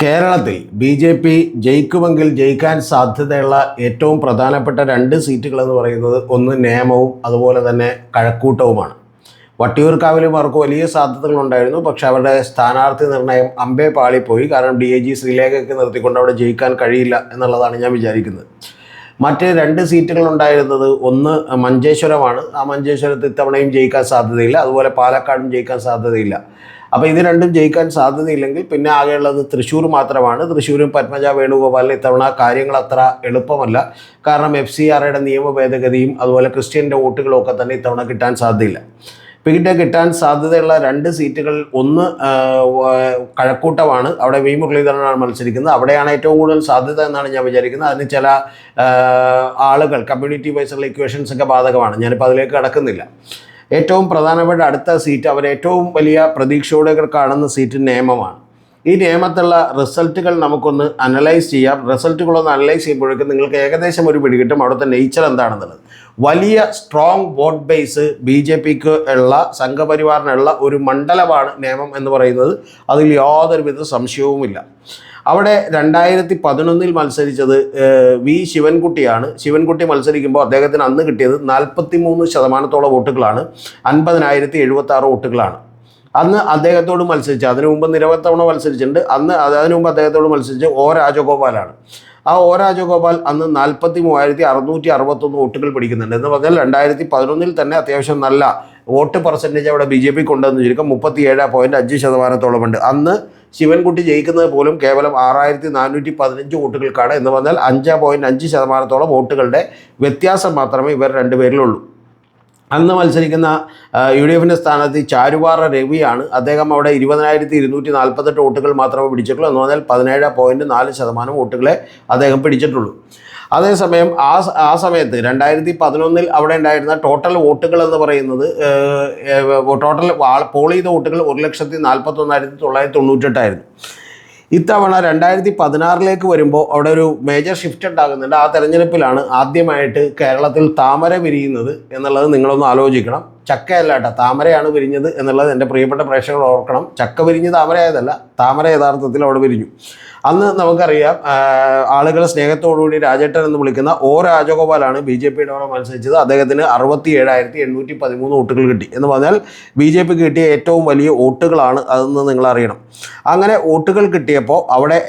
കേരളത്തിൽ ബി.ജെ.പി. ജയിക്കുമെങ്കിൽ ജയിക്കാൻ സാധ്യതയുള്ള ഏറ്റവും പ്രധാനപ്പെട്ട രണ്ട് സീറ്റുകളെന്ന് പറയുന്നത് ഒന്ന് നേമവും അതുപോലെ തന്നെ കഴക്കൂട്ടവുമാണ്. വട്ടിയൂർക്കാവിലും അവർക്ക് വലിയ സാധ്യതകളുണ്ടായിരുന്നു. പക്ഷെ അവരുടെ സ്ഥാനാർത്ഥി നിർണയം അമ്പേ പാളിപ്പോയി. കാരണം DIG ശ്രീലേഖയ്ക്ക് നിർത്തിക്കൊണ്ട് അവിടെ ജയിക്കാൻ കഴിയില്ല എന്നുള്ളതാണ് ഞാൻ വിചാരിക്കുന്നത്. മറ്റ് രണ്ട് സീറ്റുകളുണ്ടായിരുന്നത് ഒന്ന് മഞ്ചേശ്വരമാണ്. ആ മഞ്ചേശ്വരത്ത് ഇത്തവണയും ജയിക്കാൻ സാധ്യതയില്ല. അതുപോലെ പാലക്കാടും ജയിക്കാൻ സാധ്യതയില്ല. അപ്പോൾ ഇത് രണ്ടും ജയിക്കാൻ സാധ്യതയില്ലെങ്കിൽ പിന്നെ ആകെയുള്ളത് തൃശ്ശൂർ മാത്രമാണ്. തൃശ്ശൂരും പത്മജ വേണുഗോപാലിന് ഇത്തവണ കാര്യങ്ങൾ അത്ര എളുപ്പമല്ല. കാരണം FCRയുടെ നിയമ ഭേദഗതിയും അതുപോലെ ക്രിസ്ത്യൻ്റെ വോട്ടുകളും ഒക്കെ തന്നെ ഇത്തവണ കിട്ടാൻ സാധ്യതയില്ല. പിന്നെ കിട്ടാൻ സാധ്യതയുള്ള രണ്ട് സീറ്റുകൾ ഒന്ന് കഴക്കൂട്ടമാണ്. അവിടെ വി മുരളീധരനാണ് മത്സരിക്കുന്നത്. അവിടെയാണ് ഏറ്റവും കൂടുതൽ സാധ്യത എന്നാണ് ഞാൻ വിചാരിക്കുന്നത്. അതിന് ചില ആളുകൾ കമ്മ്യൂണിറ്റി വൈസുള്ള ഇക്വേഷൻസ് ഒക്കെ ബാധകമാണ്. ഞാനിപ്പോൾ അതിലേക്ക് കടക്കുന്നില്ല. ഏറ്റവും പ്രധാനപ്പെട്ട അടുത്ത സീറ്റ് അവർ ഏറ്റവും വലിയ പ്രതീക്ഷയോടെ കാണുന്ന സീറ്റ് നേമമാണ്. ഈ നിയമത്തുള്ള റിസൾട്ടുകൾ നമുക്കൊന്ന് അനലൈസ് ചെയ്യാം. റിസൾട്ടുകളൊന്ന് അനലൈസ് ചെയ്യുമ്പോഴേക്കും നിങ്ങൾക്ക് ഏകദേശം ഒരു പിടികിട്ടും അവിടുത്തെ നേച്ചർ എന്താണെന്നുള്ളത്. വലിയ സ്ട്രോങ് വോട്ട് ബേസ് BJPക്ക് ഉള്ള സംഘപരിവാറിനുള്ള ഒരു മണ്ഡലമാണ് നേമം എന്ന് പറയുന്നത്. അതിൽ യാതൊരുവിധ സംശയവുമില്ല. അവിടെ 2011 മത്സരിച്ചത് വി ശിവൻകുട്ടിയാണ്. ശിവൻകുട്ടി മത്സരിക്കുമ്പോൾ അദ്ദേഹത്തിന് അന്ന് കിട്ടിയത് 43% വോട്ടുകളാണ്. 50,076 വോട്ടുകളാണ്. അന്ന് അദ്ദേഹത്തോട് മത്സരിച്ച്, അതിനു മുമ്പ് നിരവധി തവണ മത്സരിച്ചിട്ടുണ്ട്. അതിനു മുമ്പ് അദ്ദേഹത്തോട് മത്സരിച്ച് രാജഗോപാലാണ്. രാജഗോപാൽ അന്ന് 43,661 വോട്ടുകൾ പിടിക്കുന്നുണ്ട്. എന്ന് പറഞ്ഞാൽ 2011 തന്നെ അത്യാവശ്യം നല്ല വോട്ട് പെർസെൻറ്റേജ് അവിടെ BJPക്ക് ഉണ്ടെന്ന് ചുരുക്കം 37.5% ഉണ്ട്. അന്ന് ശിവൻകുട്ടി ജയിക്കുന്നത് പോലും കേവലം 6,415 വോട്ടുകൾക്കാണ്. എന്ന് പറഞ്ഞാൽ 5.5% വോട്ടുകളുടെ വ്യത്യാസം മാത്രമേ ഇവർ രണ്ടുപേരിലുള്ളൂ. അന്ന് മത്സരിക്കുന്ന UDFിൻ്റെ സ്ഥാനാർത്ഥി ചാരുവാറ രവിയാണ്. അദ്ദേഹം അവിടെ 20,248 വോട്ടുകൾ മാത്രമേ പിടിച്ചിട്ടുള്ളൂ. എന്ന് പറഞ്ഞാൽ 17.4% വോട്ടുകളെ അദ്ദേഹം പിടിച്ചിട്ടുള്ളൂ. അതേസമയം ആ സമയത്ത് 2011 അവിടെ ഉണ്ടായിരുന്ന ടോട്ടൽ വോട്ടുകൾ എന്ന് പറയുന്നത് ടോട്ടൽ പോൾ ചെയ്ത വോട്ടുകൾ 1,41,998 ഇത്തവണ 2016 വരുമ്പോൾ അവിടെ ഒരു മേജർ ഷിഫ്റ്റ് ഉണ്ടാകുന്നുണ്ട്. ആ തെരഞ്ഞെടുപ്പിലാണ് ആദ്യമായിട്ട് കേരളത്തിൽ താമര വിരിയുന്നത് എന്നുള്ളത് നിങ്ങളൊന്ന് ആലോചിക്കണം. ചക്കയല്ല കേട്ടോ, താമരയാണ് വിരിഞ്ഞത് എന്നുള്ളത് എൻ്റെ പ്രിയപ്പെട്ട പ്രേക്ഷകർ ഓർക്കണം. ചക്ക വിരിഞ്ഞ് താമരയായതല്ല, താമര യഥാർത്ഥത്തിൽ അവിടെ വിരിഞ്ഞു. അന്ന് നമുക്കറിയാം ആളുകൾ സ്നേഹത്തോടുകൂടി രാജേട്ടൻ എന്ന് വിളിക്കുന്ന രാജഗോപാലാണ് BJPയുടെ അവിടെ മത്സരിച്ചത്. അദ്ദേഹത്തിന് 67,813 വോട്ടുകൾ കിട്ടി. എന്ന് പറഞ്ഞാൽ BJPക്ക് കിട്ടിയ ഏറ്റവും വലിയ വോട്ടുകളാണ് അതെന്ന് നിങ്ങൾ അറിയണം. അങ്ങനെ വോട്ടുകൾ കിട്ടിയപ്പോൾ അവിടെ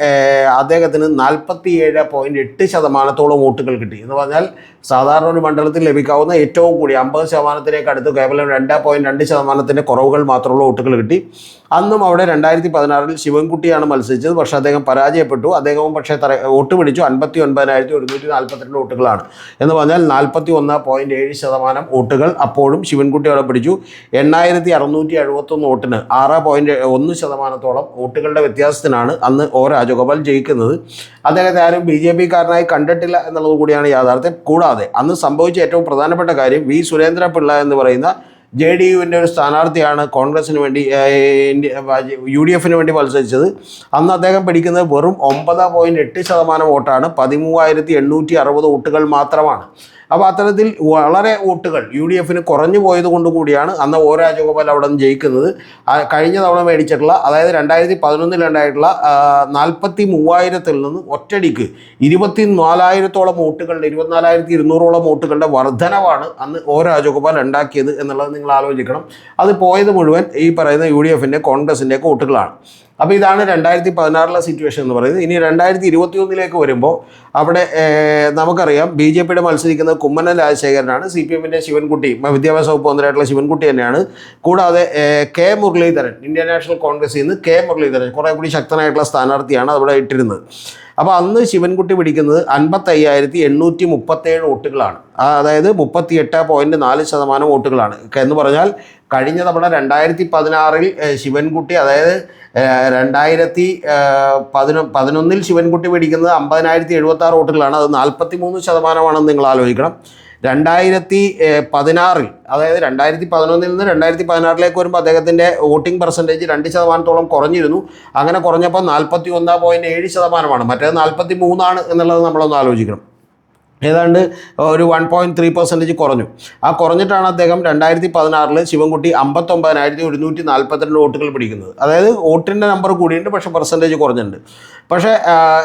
അദ്ദേഹത്തിന് 47.8% വോട്ടുകൾ കിട്ടി. എന്ന് പറഞ്ഞാൽ സാധാരണ ഒരു മണ്ഡലത്തിൽ ലഭിക്കാവുന്ന ഏറ്റവും കൂടി 50%-ത്തിലേക്ക് അടുത്ത് കേവലം 2.2% കുറവുകൾ മാത്രമുള്ള വോട്ടുകൾ കിട്ടി. അന്നും അവിടെ 2016 ശിവൻകുട്ടിയാണ് മത്സരിച്ചത്. പക്ഷേ അദ്ദേഹം പരാജയപ്പെട്ടു. അദ്ദേഹവും പക്ഷേ വോട്ട് പിടിച്ചു 59,142 വോട്ടുകളാണ്. എന്ന് പറഞ്ഞാൽ 41.7% വോട്ടുകൾ അപ്പോഴും ശിവൻകുട്ടി അവിടെ പിടിച്ചു. 8,671 വോട്ടിന് 6.1% വോട്ടുകളുടെ വ്യത്യാസത്തിനാണ് അന്ന് രാജഗോപാൽ ജയിക്കുന്നത്. അദ്ദേഹത്തെ ആരും BJPക്കാരനായി കണ്ടിട്ടില്ല എന്നുള്ളത് കൂടിയാണ് യാഥാർത്ഥ്യം. കൂടാതെ അന്ന് സംഭവിച്ച ഏറ്റവും പ്രധാനപ്പെട്ട കാര്യം വി സുരേന്ദ്രപിള്ള എന്ന് പറയുന്ന JDUവിൻ്റെ ഒരു സ്ഥാനാർത്ഥിയാണ് കോൺഗ്രസിന് വേണ്ടി UDFിന് വേണ്ടി മത്സരിച്ചത്. അന്ന് അദ്ദേഹം പിടിക്കുന്നത് വെറും 9.8% വോട്ടാണ്. 13,860 വോട്ടുകൾ മാത്രമാണ്. അപ്പോൾ അത്തരത്തിൽ വളരെ വോട്ടുകൾ UDFിന് കുറഞ്ഞു പോയത് കൊണ്ടുകൂടിയാണ് അന്ന് രാജഗോപാൽ അവിടെ നിന്ന് ജയിക്കുന്നത്. കഴിഞ്ഞ തവണ മേടിച്ചിട്ടുള്ള, അതായത് 2011 ഉണ്ടായിട്ടുള്ള 43,000-ൽ നിന്ന് ഒറ്റടിക്ക് 24,000-ഓളം വോട്ടുകളുടെ 24,200-ഓളം വോട്ടുകളുടെ വർധനവാണ് അന്ന് രാജഗോപാൽ ഉണ്ടാക്കിയത് എന്നുള്ളത് നിങ്ങൾ ആലോചിക്കണം. അത് പോയത് മുഴുവൻ ഈ പറയുന്ന UDFിൻ്റെ കോൺഗ്രസിൻ്റെയൊക്കെ വോട്ടുകളാണ്. അപ്പോൾ ഇതാണ് 2016 സിറ്റുവേഷൻ എന്ന് പറയുന്നത്. ഇനി 2021 വരുമ്പോൾ അവിടെ നമുക്കറിയാം BJPയുടെ മത്സരിക്കുന്നത് കുമ്മനം രാജശേഖരനാണ്. CPMൻ്റെ ശിവൻകുട്ടി, വിദ്യാഭ്യാസ വകുപ്പ് മന്ത്രിയായിട്ടുള്ള ശിവൻകുട്ടി തന്നെയാണ്. കൂടാതെ K മുരളീധരൻ, ഇന്ത്യൻ നാഷണൽ കോൺഗ്രസിൽ നിന്ന് K മുരളീധരൻ കുറേ കൂടി ശക്തനായിട്ടുള്ള സ്ഥാനാർത്ഥിയാണ് അവിടെ ഇട്ടിരുന്നത്. അപ്പോൾ അന്ന് ശിവൻകുട്ടി പിടിക്കുന്നത് 55,837 വോട്ടുകളാണ്. അതായത് 38.4% വോട്ടുകളാണ്. എന്ന് പറഞ്ഞാൽ കഴിഞ്ഞ തവണ 2016 ശിവൻകുട്ടി, അതായത് 2011 ശിവൻകുട്ടി പിടിക്കുന്നത് 50,076 വോട്ടുകളാണ്. അത് 43%ആണെന്ന് നിങ്ങൾ ആലോചിക്കണം. 2016 അതായത് 2011 നിന്ന് 2016 വരുമ്പോൾ അദ്ദേഹത്തിൻ്റെ വോട്ടിംഗ് പെർസെൻറ്റേജ് 2%-ഓളം കുറഞ്ഞിരുന്നു. അങ്ങനെ കുറഞ്ഞപ്പോൾ 41.7%. മറ്റേത് 43 എന്നുള്ളത് നമ്മളൊന്ന് ആലോചിക്കണം. ഏതാണ്ട് ഒരു 1.3% കുറഞ്ഞു. ആ കുറഞ്ഞിട്ടാണ് അദ്ദേഹം 2016 ശിവൻകുട്ടി 59,142 വോട്ടുകൾ പിടിക്കുന്നത്. അതായത് വോട്ടിൻ്റെ നമ്പർ കൂടിയിട്ടുണ്ട്, പക്ഷേ പെർസെൻറ്റേജ് കുറഞ്ഞിട്ടുണ്ട്. പക്ഷേ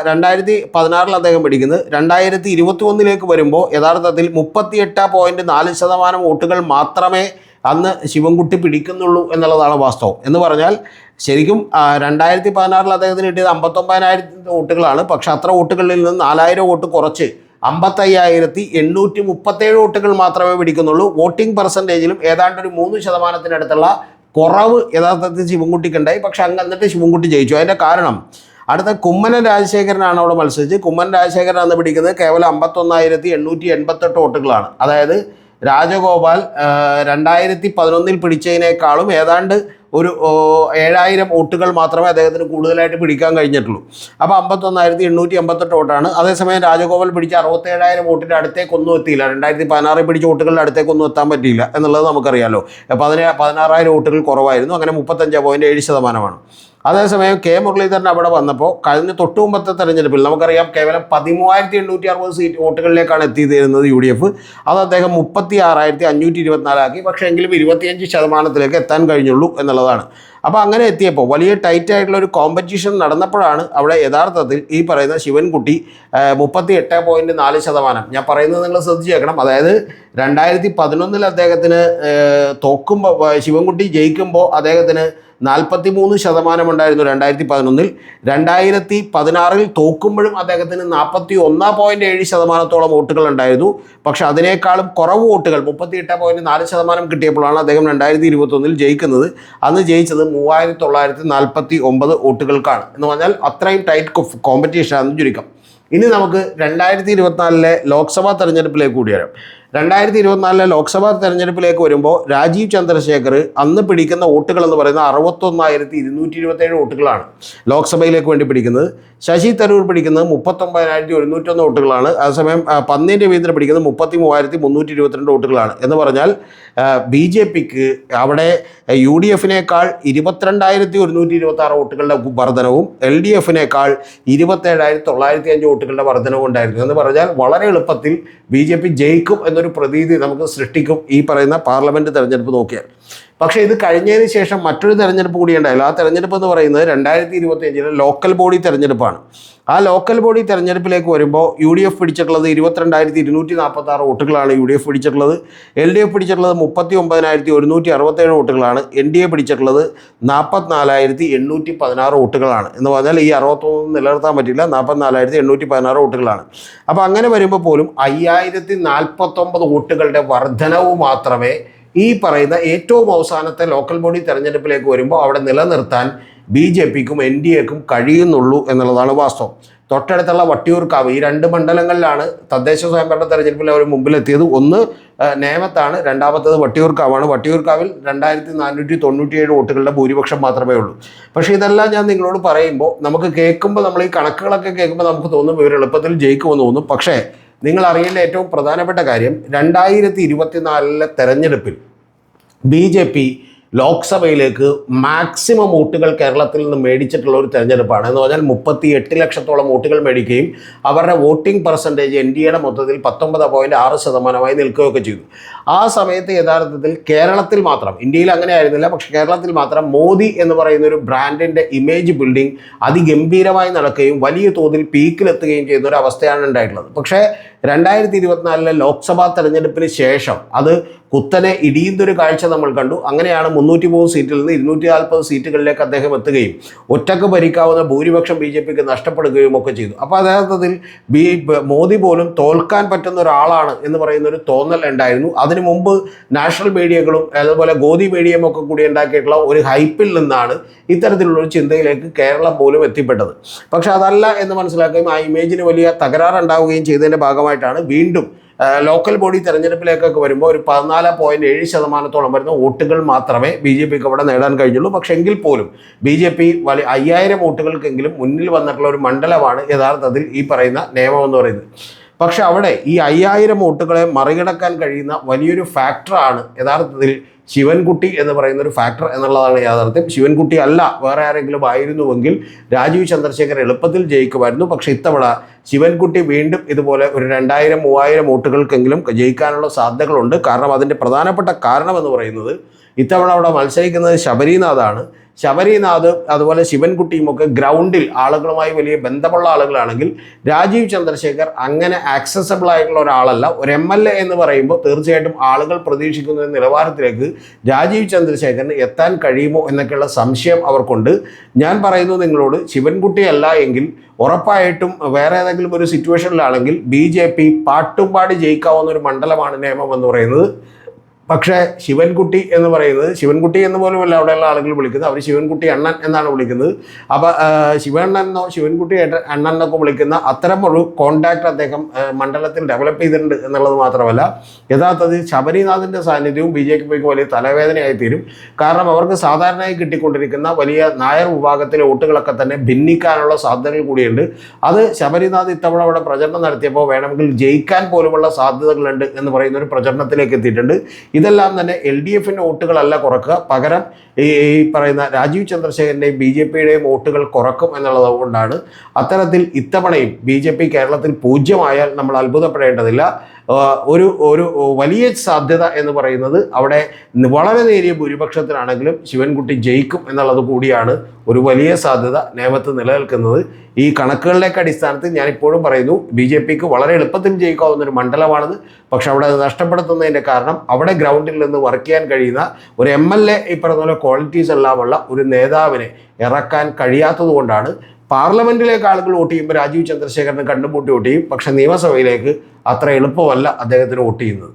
2016 അദ്ദേഹം പിടിക്കുന്നത് 2021 വരുമ്പോൾ യഥാർത്ഥത്തിൽ 38.4% വോട്ടുകൾ മാത്രമേ അന്ന് ശിവൻകുട്ടി പിടിക്കുന്നുള്ളൂ എന്നുള്ളതാണ് വാസ്തവം. എന്ന് പറഞ്ഞാൽ ശരിക്കും 2016 അദ്ദേഹത്തിന് കിട്ടിയത് 59,000 വോട്ടുകളാണ്. പക്ഷേ അത്ര വോട്ടുകളിൽ നിന്ന് 4,000 വോട്ട് കുറച്ച് 55,837 വോട്ടുകൾ മാത്രമേ പിടിക്കുന്നുള്ളൂ. വോട്ടിംഗ് പെർസെൻറ്റേജിലും ഏതാണ്ട് ഒരു 3% കുറവ് യഥാർത്ഥത്തിൽ ശിവൻകുട്ടിക്കുണ്ടായി. പക്ഷെ എന്നിട്ട് ശിവൻകുട്ടി ജയിച്ചു. അതിൻ്റെ കാരണം അടുത്ത കുമ്മനം രാജശേഖരനാണ് അവിടെ മത്സരിച്ച്. കുമ്മനം രാജശേഖരൻ അന്ന് പിടിക്കുന്നത് കേവലം 51,888 വോട്ടുകളാണ്. അതായത് രാജഗോപാൽ 2011 പിടിച്ചതിനേക്കാളും ഏതാണ്ട് ഒരു 7,000 വോട്ടുകൾ മാത്രമേ അദ്ദേഹത്തിന് കൂടുതലായിട്ട് പിടിക്കാൻ കഴിഞ്ഞിട്ടുള്ളൂ. അപ്പോൾ 51,888 വോട്ടാണ്. അതേസമയം രാജഗോപാൽ പിടിച്ച 67,000 വോട്ടിൻ്റെ അടുത്തേക്കൊന്നും എത്തിയില്ല. 2016 പിടിച്ച വോട്ടുകളുടെ അടുത്തേക്കൊന്നും എത്താൻ പറ്റിയില്ല എന്നുള്ളത് നമുക്കറിയാമല്ലോ. 16,000 വോട്ടുകൾ കുറവായിരുന്നു. അങ്ങനെ 35.7%. അതേസമയം കെ മുരളീധരൻ അവിടെ വന്നപ്പോൾ കഴിഞ്ഞ തൊട്ട് മുമ്പത്തെ തെരഞ്ഞെടുപ്പിൽ നമുക്കറിയാം കേവലം 13,860 വോട്ടുകളിലേക്കാണ് എത്തിയിരുന്നത് UDF. അത് അദ്ദേഹം 36,524 ആക്കി. പക്ഷേ എങ്കിലും 25% എത്താൻ കഴിഞ്ഞുള്ളൂ എന്നുള്ളതാണ്. അപ്പോൾ അങ്ങനെ എത്തിയപ്പോൾ വലിയ ടൈറ്റ് ആയിട്ടുള്ള ഒരു കോമ്പറ്റീഷൻ നടന്നപ്പോഴാണ് അവിടെ യഥാർത്ഥത്തിൽ ഈ പറയുന്ന ശിവൻകുട്ടി 38.4%. ഞാൻ പറയുന്നത് നിങ്ങൾ ശ്രദ്ധിച്ചേക്കണം. അതായത് 2011 അദ്ദേഹത്തിന് തോക്കുമ്പോൾ ശിവൻകുട്ടി ജയിക്കുമ്പോൾ അദ്ദേഹത്തിന് 43% ഉണ്ടായിരുന്നു 2011. 2016 തോക്കുമ്പോഴും അദ്ദേഹത്തിന് 41.7% വോട്ടുകൾ ഉണ്ടായിരുന്നു. പക്ഷെ അതിനേക്കാളും കുറവ് വോട്ടുകൾ 38.4% കിട്ടിയപ്പോഴാണ് അദ്ദേഹം 2021 ജയിക്കുന്നത്. അന്ന് ജയിച്ചത് 3,949 വോട്ടുകൾക്കാണ്. എന്ന് പറഞ്ഞാൽ അത്രയും ടൈറ്റ് കോമ്പറ്റീഷനാണെന്ന് ചുരുക്കം. ഇനി നമുക്ക് 2024 ലോക്സഭാ തെരഞ്ഞെടുപ്പിലേക്ക് കൂടി വരാം. 2024 ലോക്സഭാ തെരഞ്ഞെടുപ്പിലേക്ക് വരുമ്പോൾ രാജീവ് ചന്ദ്രശേഖർ അന്ന് പിടിക്കുന്ന വോട്ടുകൾ എന്ന് പറയുന്നത് 61,227 വോട്ടുകളാണ് ലോക്സഭയിലേക്ക് വേണ്ടി പിടിക്കുന്നത്. ശശി തരൂർ പിടിക്കുന്നത് 39,101 വോട്ടുകളാണ്. അതേസമയം പന്നീൻ രവീന്ദ്രൻ പിടിക്കുന്നത് 33,322 വോട്ടുകളാണ്. എന്ന് പറഞ്ഞാൽ BJPക്ക് അവിടെ UDFിനേക്കാൾ 22,126 വോട്ടുകളുടെ വർധനവും LDFിനേക്കാൾ 27,905 വോട്ടുകളുടെ വർധനവും ഉണ്ടായിരുന്നു. എന്ന് പറഞ്ഞാൽ വളരെ എളുപ്പത്തിൽ BJP ജയിക്കും എന്നൊരു പ്രതീതി നമുക്ക് സൃഷ്ടിക്കും ഈ പറയുന്ന പാർലമെൻറ്റ് തെരഞ്ഞെടുപ്പ് നോക്കിയാൽ. പക്ഷേ ഇത് കഴിഞ്ഞതിന് ശേഷം മറ്റൊരു തെരഞ്ഞെടുപ്പ് കൂടി ഉണ്ടായില്ല. ആ തെരഞ്ഞെടുപ്പ് എന്ന് പറയുന്നത് 2025 ലോക്കൽ ബോഡി തെരഞ്ഞെടുപ്പാണ്. ആ ലോക്കൽ ബോഡി തെരഞ്ഞെടുപ്പിലേക്ക് വരുമ്പോൾ UDF പിടിച്ചിട്ടുള്ളത് 22,246 വോട്ടുകളാണ് UDF പിടിച്ചിട്ടുള്ളത്. LDF പിടിച്ചിട്ടുള്ളത് 39,167 വോട്ടുകളാണ്. NDA പിടിച്ചിട്ടുള്ളത് 44,816 വോട്ടുകളാണ്. എന്ന് പറഞ്ഞാൽ ഈ 61 നിലനിർത്താൻ പറ്റില്ല. 44,816 വോട്ടുകളാണ്. അപ്പോൾ അങ്ങനെ വരുമ്പോൾ പോലും 5,049 വോട്ടുകളുടെ വർധനവ് മാത്രമേ ഈ പറയുന്ന ഏറ്റവും അവസാനത്തെ ലോക്കൽ ബോഡി തെരഞ്ഞെടുപ്പിലേക്ക് വരുമ്പോൾ അവിടെ നിലനിർത്താൻ BJPക്കും NDAക്കും കഴിയുന്നുള്ളൂ എന്നുള്ളതാണ് വാസ്തവം. തൊട്ടടുത്തുള്ള വട്ടിയൂർക്കാവ്, ഈ 2 മണ്ഡലങ്ങളിലാണ് തദ്ദേശ സ്വയംഭരണ തെരഞ്ഞെടുപ്പിൽ അവർ മുമ്പിലെത്തിയത്. ഒന്ന് നേമത്താണ്, രണ്ടാമത്തേത് വട്ടിയൂർക്കാവാണ്. വട്ടിയൂർക്കാവിൽ 2,497 വോട്ടുകളുടെ ഭൂരിപക്ഷം മാത്രമേ ഉള്ളൂ. പക്ഷേ ഇതെല്ലാം ഞാൻ നിങ്ങളോട് പറയുമ്പോൾ നമുക്ക് കേൾക്കുമ്പോൾ, നമ്മൾ ഈ കണക്കുകളൊക്കെ കേൾക്കുമ്പോൾ നമുക്ക് തോന്നും ഇവർ എളുപ്പത്തിൽ ജയിക്കുമെന്ന് തോന്നും. പക്ഷേ നിങ്ങൾ അറിയേണ്ട ഏറ്റവും പ്രധാനപ്പെട്ട കാര്യം 2024 തെരഞ്ഞെടുപ്പിൽ BJP ലോക്സഭയിലേക്ക് മാക്സിമം വോട്ടുകൾ കേരളത്തിൽ നിന്ന് മേടിച്ചിട്ടുള്ള ഒരു തെരഞ്ഞെടുപ്പാണ്. എന്ന് പറഞ്ഞാൽ 38 ലക്ഷത്തോളം വോട്ടുകൾ മേടിക്കുകയും അവരുടെ വോട്ടിംഗ് പെർസെൻറ്റേജ് NDAയുടെ മൊത്തത്തിൽ 19.6% നിൽക്കുകയൊക്കെ ചെയ്തു. ആ സമയത്ത് യഥാർത്ഥത്തിൽ കേരളത്തിൽ മാത്രം, ഇന്ത്യയിൽ അങ്ങനെ ആയിരുന്നില്ല, പക്ഷേ കേരളത്തിൽ മാത്രം മോദി എന്ന് പറയുന്ന ഒരു ബ്രാൻഡിൻ്റെ ഇമേജ് ബിൽഡിംഗ് അതിഗംഭീരമായി നടക്കുകയും വലിയ തോതിൽ പീക്കിലെത്തുകയും ചെയ്യുന്ന ഒരു അവസ്ഥയാണ് ഉണ്ടായിട്ടുള്ളത്. പക്ഷേ 2024 ലോക്സഭാ തെരഞ്ഞെടുപ്പിന് ശേഷം അത് കുത്തനെ ഇടിയുന്നൊരു കാഴ്ച നമ്മൾ കണ്ടു. അങ്ങനെയാണ് 303 സീറ്റിൽ നിന്ന് 240 സീറ്റുകളിലേക്ക് അദ്ദേഹം എത്തുകയും ഒറ്റക്ക് ഭരിക്കാവുന്ന ഭൂരിപക്ഷം BJPക്ക് നഷ്ടപ്പെടുകയും ഒക്കെ ചെയ്തു. അപ്പോൾ യഥാർത്ഥത്തിൽ മോദി പോലും തോൽക്കാൻ പറ്റുന്ന ഒരാളാണ് എന്ന് പറയുന്നൊരു തോന്നൽ ഉണ്ടായിരുന്നു. അതിനു മുമ്പ് നാഷണൽ മീഡിയകളും അതുപോലെ ഗോദി മീഡിയയും ഒക്കെ കൂടി ഉണ്ടാക്കിയിട്ടുള്ള ഒരു ഹൈപ്പിൽ നിന്നാണ് ഇത്തരത്തിലുള്ളൊരു ചിന്തയിലേക്ക് കേരളം പോലും എത്തിപ്പെട്ടത്. പക്ഷെ അതല്ല എന്ന് മനസ്സിലാക്കുകയും ആ ഇമേജിന് വലിയ തകരാറുണ്ടാവുകയും ചെയ്തതിൻ്റെ ഭാഗമായിട്ടാണ് വീണ്ടും ലോക്കൽ ബോഡി തെരഞ്ഞെടുപ്പിലേക്കൊക്കെ വരുമ്പോൾ ഒരു 14.7% വരുന്ന വോട്ടുകൾ മാത്രമേ BJPക്ക് അവിടെ നേടാൻ കഴിഞ്ഞുള്ളൂ. പക്ഷെ എങ്കിൽ പോലും BJP 5,000 വോട്ടുകൾക്കെങ്കിലും മുന്നിൽ വന്നിട്ടുള്ള ഒരു മണ്ഡലമാണ് യഥാർത്ഥത്തിൽ ഈ പറയുന്ന നിയമം എന്ന് പറയുന്നത്. പക്ഷെ അവിടെ ഈ 5,000 വോട്ടുകളെ മറികടക്കാൻ കഴിയുന്ന വലിയൊരു ഫാക്ടറാണ് യഥാർത്ഥത്തിൽ ശിവൻകുട്ടി എന്ന് പറയുന്ന ഒരു ഫാക്ടർ എന്നുള്ളതാണ് യാഥാർത്ഥ്യം. ശിവൻകുട്ടി അല്ല വേറെ ആരെങ്കിലും ആയിരുന്നുവെങ്കിൽ രാജീവ് ചന്ദ്രശേഖർ എളുപ്പത്തിൽ ജയിക്കുമായിരുന്നു. പക്ഷേ ഇത്തവണ ശിവൻകുട്ടി വീണ്ടും ഇതുപോലെ ഒരു 2000-3000 വോട്ടുകൾക്കെങ്കിലും ജയിക്കാനുള്ള സാധ്യതകളുണ്ട്. കാരണം അതിൻ്റെ പ്രധാനപ്പെട്ട കാരണം എന്ന് പറയുന്നത് ഇത്തവണ അവിടെ മത്സരിക്കുന്നത് ശബരിനാഥാണ്. ശബരിനാഥ് അതുപോലെ ശിവൻകുട്ടിയും ഒക്കെ ഗ്രൗണ്ടിൽ ആളുകളുമായി വലിയ ബന്ധമുള്ള ആളുകളാണെങ്കിൽ രാജീവ് ചന്ദ്രശേഖർ അങ്ങനെ ആക്സസബിൾ ആയിട്ടുള്ള ഒരാളല്ല. ഒരു MLA എന്ന് പറയുമ്പോൾ തീർച്ചയായിട്ടും ആളുകൾ പ്രതീക്ഷിക്കുന്ന നിലവാരത്തിലേക്ക് രാജീവ് ചന്ദ്രശേഖറിന് എത്താൻ കഴിയുമോ എന്നൊക്കെയുള്ള സംശയം അവർക്കുണ്ട്. ഞാൻ പറയുന്നു നിങ്ങളോട്, ശിവൻകുട്ടി അല്ല എങ്കിൽ ഉറപ്പായിട്ടും വേറെ ഏതെങ്കിലും ഒരു സിറ്റുവേഷനിലാണെങ്കിൽ BJP പാട്ടും പാടി ജയിക്കാവുന്ന ഒരു മണ്ഡലമാണ് നേമം എന്ന് പറയുന്നത്. പക്ഷേ ശിവൻകുട്ടി എന്ന് പറയുന്നത്, ശിവൻകുട്ടി എന്ന് പോലുമല്ല അവിടെയുള്ള ആളുകൾ വിളിക്കുന്നത്, അവർ ശിവൻകുട്ടി അണ്ണൻ എന്നാണ് വിളിക്കുന്നത്. അപ്പോൾ ശിവണ്ണനോ ശിവൻകുട്ടി അണ്ണൻ എന്നൊക്കെ വിളിക്കുന്ന അത്തരം ഒരു കോണ്ടാക്ട് അദ്ദേഹം മണ്ഡലത്തിൽ ഡെവലപ്പ് ചെയ്തിട്ടുണ്ട് എന്നുള്ളത് മാത്രമല്ല, യഥാർത്ഥത്തിൽ ശബരിനാഥിൻ്റെ സാന്നിധ്യവും BJPക്ക് വലിയ തലവേദനയായി തീരും. കാരണം അവർക്ക് സാധാരണയായി കിട്ടിക്കൊണ്ടിരിക്കുന്ന വലിയ നായർ വിഭാഗത്തിലെ വോട്ടുകളൊക്കെ തന്നെ ഭിന്നിക്കാനുള്ള സാധ്യതകൾ കൂടിയുണ്ട്. അത് ശബരിനാഥ് ഇത്തവണ അവിടെ പ്രചരണം നടത്തിയപ്പോൾ വേണമെങ്കിൽ ജയിക്കാൻ പോലുമുള്ള സാധ്യതകളുണ്ട് എന്ന് പറയുന്ന ഒരു പ്രചരണത്തിലേക്ക് എത്തിയിട്ടുണ്ട്. ഇതെല്ലാം തന്നെ LDFിൻ്റെ വോട്ടുകളല്ല കുറക്കുക, പകരം ഈ പറയുന്ന രാജീവ് ചന്ദ്രശേഖരൻ്റെയും BJPയുടെയും വോട്ടുകൾ കുറക്കും എന്നുള്ളത് കൊണ്ടാണ് അത്തരത്തിൽ ഇത്തവണയും BJP കേരളത്തിൽ 0 ആയാൽ നമ്മൾ അത്ഭുതപ്പെടേണ്ടതില്ല. ഒരു വലിയ സാധ്യത എന്ന് പറയുന്നത് അവിടെ വളരെ നേരിയ ഭൂരിപക്ഷത്തിനാണെങ്കിലും ശിവൻകുട്ടി ജയിക്കും എന്നുള്ളത് കൂടിയാണ് ഒരു വലിയ സാധ്യത നേമത്ത് നിലനിൽക്കുന്നത്. ഈ കണക്കുകളിലേക്ക് അടിസ്ഥാനത്തിൽ ഞാനിപ്പോഴും പറയുന്നു, BJPക്ക് വളരെ എളുപ്പത്തിൽ ജയിക്കാവുന്നൊരു മണ്ഡലമാണിത്. പക്ഷെ അവിടെ അത് നഷ്ടപ്പെടുത്തുന്നതിൻ്റെ കാരണം അവിടെ ഗ്രൗണ്ടിൽ നിന്ന് വർക്ക് ചെയ്യാൻ കഴിയുന്ന ഒരു MLA ഈ പറഞ്ഞ പോലെ ക്വാളിറ്റീസ് എല്ലാമുള്ള ഒരു നേതാവിനെ ഇറക്കാൻ കഴിയാത്തത് കൊണ്ടാണ്. പാർലമെൻറ്റിലേക്ക് ആളുകൾ വോട്ട് ചെയ്യുമ്പോൾ രാജീവ് ചന്ദ്രശേഖരന് കണ്ടുമുട്ടി വോട്ട് ചെയ്യും, പക്ഷേ നിയമസഭയിലേക്ക് അത്ര എളുപ്പമല്ല അദ്ദേഹത്തിന് വോട്ട് ചെയ്യുന്നത്.